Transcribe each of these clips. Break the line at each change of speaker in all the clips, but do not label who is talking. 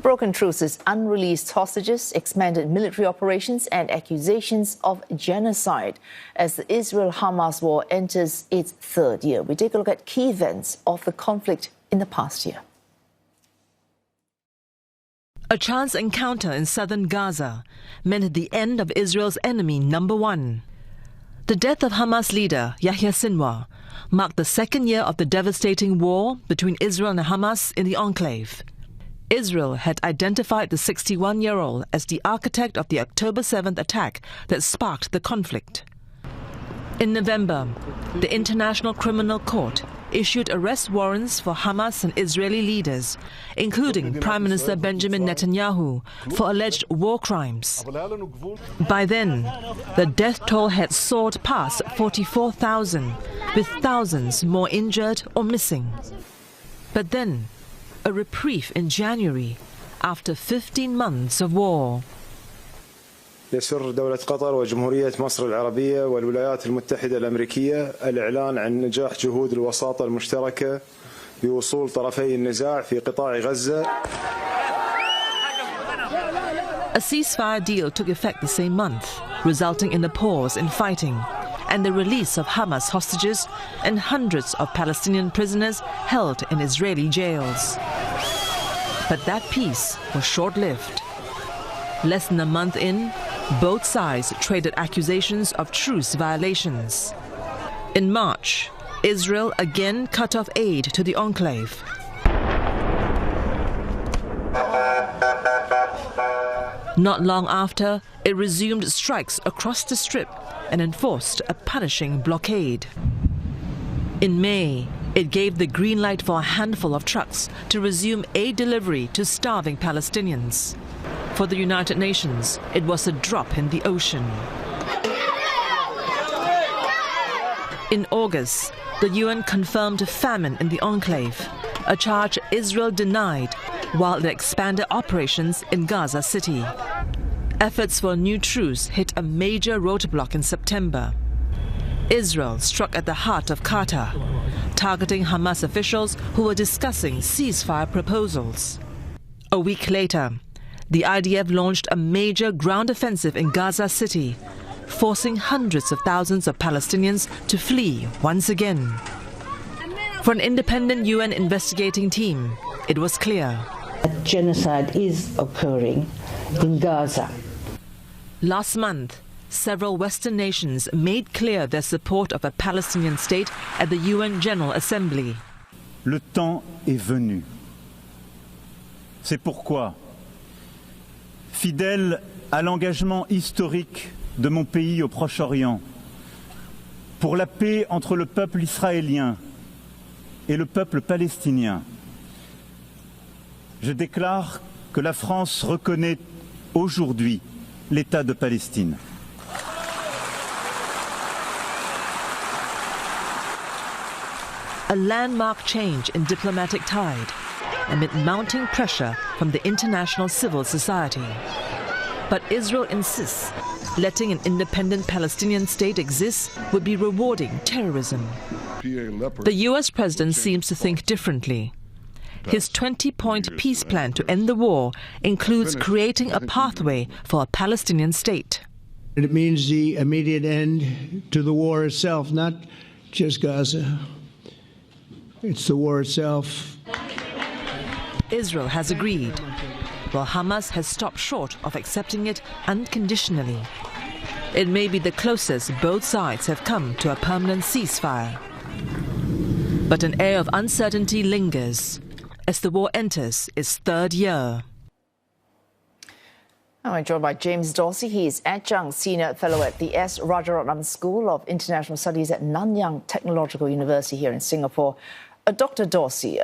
Broken truces, unreleased hostages, expanded military operations and accusations of genocide as the Israel-Hamas war enters its third year. We take a look at key events of the conflict in the past year.
A chance encounter in southern Gaza meant the end of Israel's enemy number one. The death of Hamas leader Yahya Sinwar marked the second year of the devastating war between Israel and Hamas in the enclave. Israel had identified the 61-year-old as the architect of the October 7th attack that sparked the conflict. In November, the International Criminal Court issued arrest warrants for Hamas and Israeli leaders, including Prime Minister Benjamin Netanyahu, for alleged war crimes. By then, the death toll had soared past 44,000, with thousands more injured or missing. But then, a reprieve in January after 15 months of war.
يسر دولة قطر وجمهورية مصر العربية والولايات المتحدة الأمريكية الإعلان عن نجاح جهود الوساطة المشتركة بوصول طرفي النزاع في قطاع غزة.
A ceasefire deal took effect the same month, resulting in a pause in fighting and the release of Hamas hostages and hundreds of Palestinian prisoners held in Israeli jails. But that peace was short-lived. Less than a month in, both sides traded accusations of truce violations. In March, Israel again cut off aid to the enclave. Not long after, it resumed strikes across the Strip and enforced a punishing blockade. In May, it gave the green light for a handful of trucks to resume aid delivery to starving Palestinians. For the United Nations, it was a drop in the ocean. In August, the UN confirmed famine in the enclave, a charge Israel denied while it expanded operations in Gaza City. Efforts for a new truce hit a major roadblock in September. Israel struck at the heart of Qatar, targeting Hamas officials who were discussing ceasefire proposals. A week later, the IDF launched a major ground offensive in Gaza City, forcing hundreds of thousands of Palestinians to flee once again. For an independent UN investigating team, it was clear.
Genocide is occurring in Gaza.
Last month, several Western nations made clear their support of a Palestinian state at the UN General Assembly.
Le temps est venu. C'est pourquoi, fidèle à l'engagement historique de mon pays au Proche-Orient, pour la paix entre le peuple israélien et le peuple palestinien, je déclare que la France reconnaît aujourd'hui l'État de Palestine.
A landmark change in diplomatic tide amid mounting pressure from the international civil society. But Israel insists letting an independent Palestinian state exist would be rewarding terrorism. The US president seems to think differently. His 20-point peace plan to end the war includes creating a pathway for a Palestinian state.
It means the immediate end to the war itself, not just Gaza. It's the war itself.
Israel has agreed, while Hamas has stopped short of accepting it unconditionally. It may be the closest both sides have come to a permanent ceasefire. But an air of uncertainty lingers as the war enters its third year.
I'm joined by James Dorsey. He is adjunct senior fellow at the S. Rajaratnam School of International Studies at Nanyang Technological University here in Singapore. Dr. Dorsey,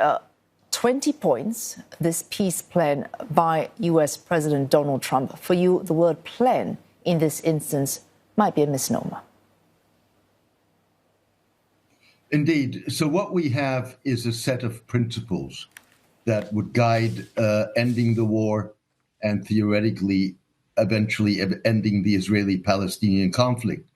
20 points, this peace plan by US President Donald Trump. For you, the word plan in this instance might be a misnomer.
Indeed. So what we have is a set of principles that would guide ending the war and theoretically eventually ending the Israeli-Palestinian conflict.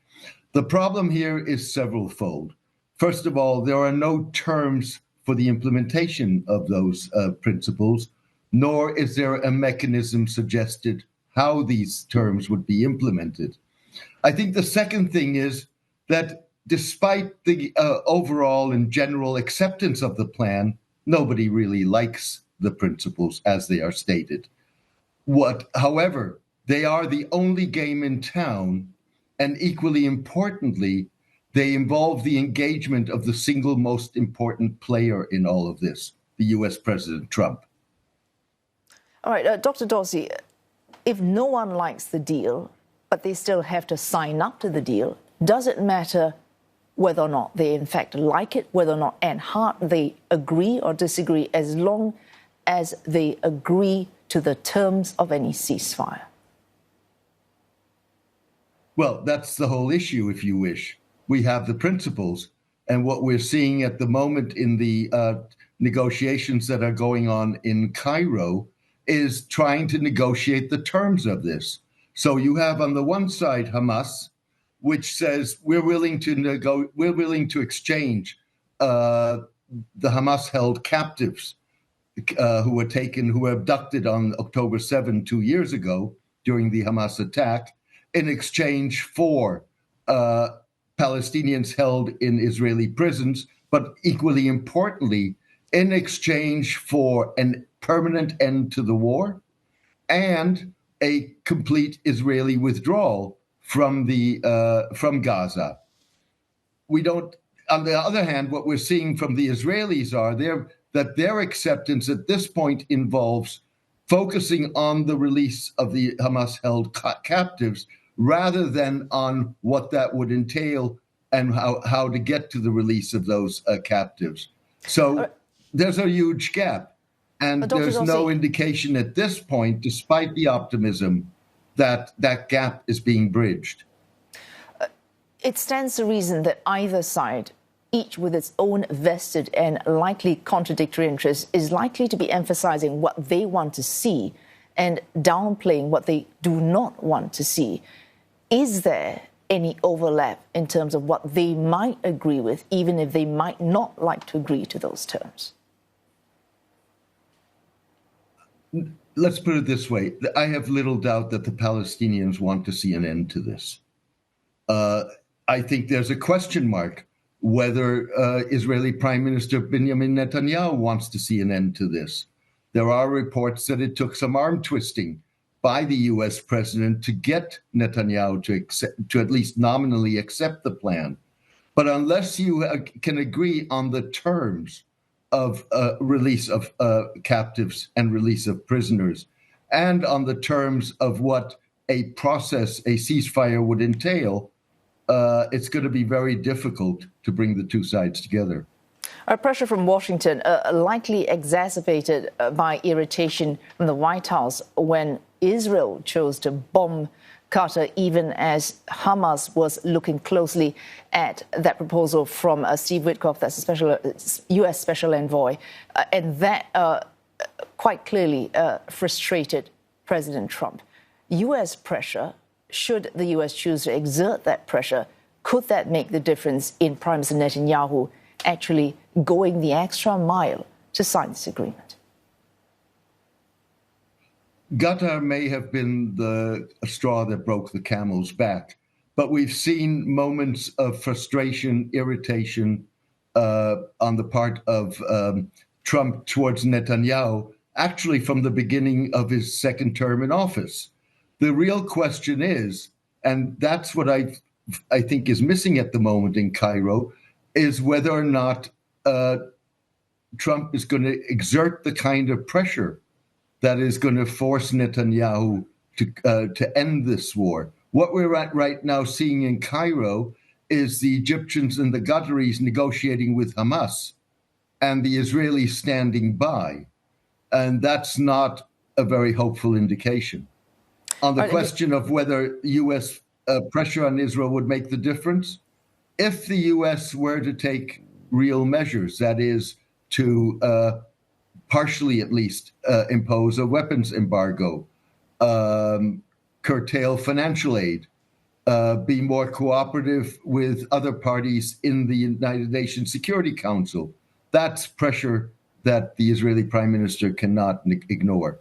The problem here is several-fold. First of all, there are no terms for the implementation of those principles, nor is there a mechanism suggested how these terms would be implemented. I think the second thing is that despite the overall and general acceptance of the plan, nobody really likes the principles as they are stated. However, they are the only game in town, and equally importantly, they involve the engagement of the single most important player in all of this, the US President Trump.
All right, Dr. Dorsey, if no one likes the deal, but they still have to sign up to the deal, does it matter whether or not they in fact like it, whether or not at heart they agree or disagree, as long as they agree to the terms of any ceasefire?
Well, that's the whole issue, if you wish. We have the principles, and what we're seeing at the moment in the negotiations that are going on in Cairo is trying to negotiate the terms of this. So you have on the one side Hamas, which says we're willing to exchange the Hamas-held captives who were abducted on October 7, 2 years ago during the Hamas attack, in exchange for Palestinians held in Israeli prisons, but equally importantly, in exchange for a permanent end to the war and a complete Israeli withdrawal from Gaza. On the other hand, what we're seeing from the Israelis that their acceptance at this point involves focusing on the release of the Hamas-held captives rather than on what that would entail and how to get to the release of those captives. So there's a huge gap. And there's no indication at this point, despite the optimism, that that gap is being bridged.
It stands to reason that either side, each with its own vested and likely contradictory interests, is likely to be emphasizing what they want to see and downplaying what they do not want to see. Is there any overlap in terms of what they might agree with, even if they might not like to agree to those terms?
Let's put it this way. I have little doubt that the Palestinians want to see an end to this. I think there's a question mark whether Israeli Prime Minister Benjamin Netanyahu wants to see an end to this. There are reports that it took some arm twisting by the U.S. president to get Netanyahu to at least nominally accept the plan. But unless you can agree on the terms of release of captives and release of prisoners, and on the terms of what a ceasefire would entail, it's going to be very difficult to bring the two sides together.
Our pressure from Washington, likely exacerbated by irritation from the White House when Israel chose to bomb Qatar, even as Hamas was looking closely at that proposal from Steve Witkoff, that's a U.S. Special Envoy, and that quite clearly frustrated President Trump. U.S. pressure, should the U.S. choose to exert that pressure, could that make the difference in Prime Minister Netanyahu actually going the extra mile to sign this agreement?
Qatar may have been the straw that broke the camel's back, but we've seen moments of frustration, irritation on the part of Trump towards Netanyahu, actually from the beginning of his second term in office. The real question is, and that's what I think is missing at the moment in Cairo, is whether or not Trump is going to exert the kind of pressure that is going to force Netanyahu to end this war. What we're right now seeing in Cairo is the Egyptians and the Qataris negotiating with Hamas and the Israelis standing by. And that's not a very hopeful indication. On the question of whether U.S. pressure on Israel would make the difference, if the U.S. were to take real measures, that is to partially at least impose a weapons embargo, curtail financial aid, be more cooperative with other parties in the United Nations Security Council, that's pressure that the Israeli Prime Minister cannot ignore.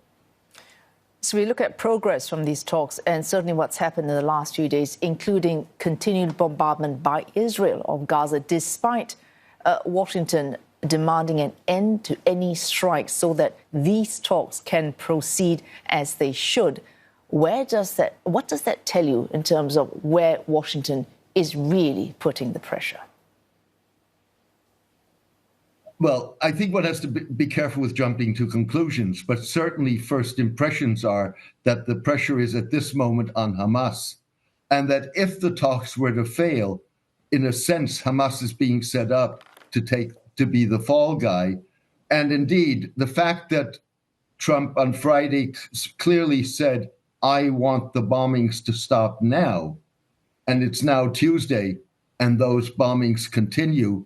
So we look at progress from these talks and certainly what's happened in the last few days, including continued bombardment by Israel of Gaza, despite Washington demanding an end to any strikes so that these talks can proceed as they should. What does that tell you in terms of where Washington is really putting the pressure?
Well, I think one has to be careful with jumping to conclusions, but certainly first impressions are that the pressure is at this moment on Hamas, and that if the talks were to fail, in a sense, Hamas is being set up to be the fall guy. And indeed, the fact that Trump on Friday clearly said, I want the bombings to stop now, and it's now Tuesday, and those bombings continue,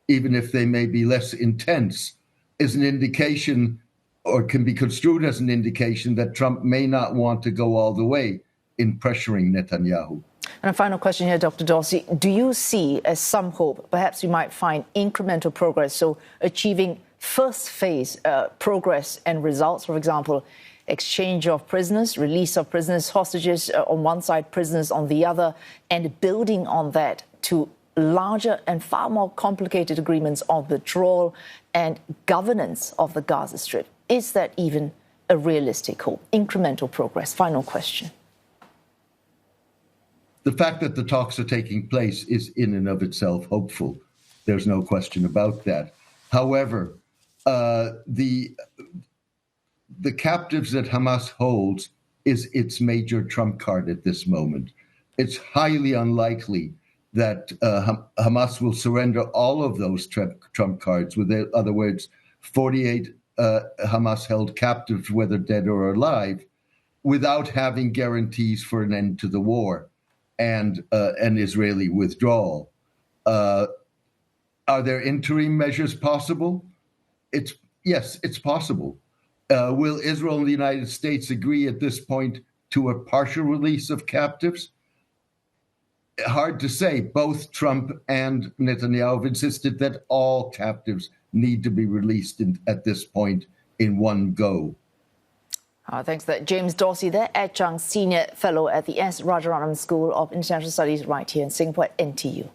even if they may be less intense, is an indication, or can be construed as an indication, that Trump may not want to go all the way in pressuring Netanyahu.
And a final question here, Dr. Dorsey. Do you see as some hope, perhaps we might find incremental progress, so achieving first phase progress and results, for example, exchange of prisoners, release of prisoners, hostages on one side, prisoners on the other, and building on that to larger and far more complicated agreements on withdrawal and governance of the Gaza Strip? Is that even a realistic hope? Incremental progress. Final question.
The fact that the talks are taking place is in and of itself hopeful. There's no question about that. However, the captives that Hamas holds is its major trump card at this moment. It's highly unlikely that Hamas will surrender all of those trump cards. With other words, 48 Hamas-held captives, whether dead or alive, without having guarantees for an end to the war and an Israeli withdrawal. Are there interim measures possible? Yes, it's possible. Will Israel and the United States agree at this point to a partial release of captives? Hard to say. Both Trump and Netanyahu have insisted that all captives need to be released at this point in one go.
Thanks for that. James Dorsey there, adjunct senior fellow at the S. Rajaratnam School of International Studies right here in Singapore at NTU.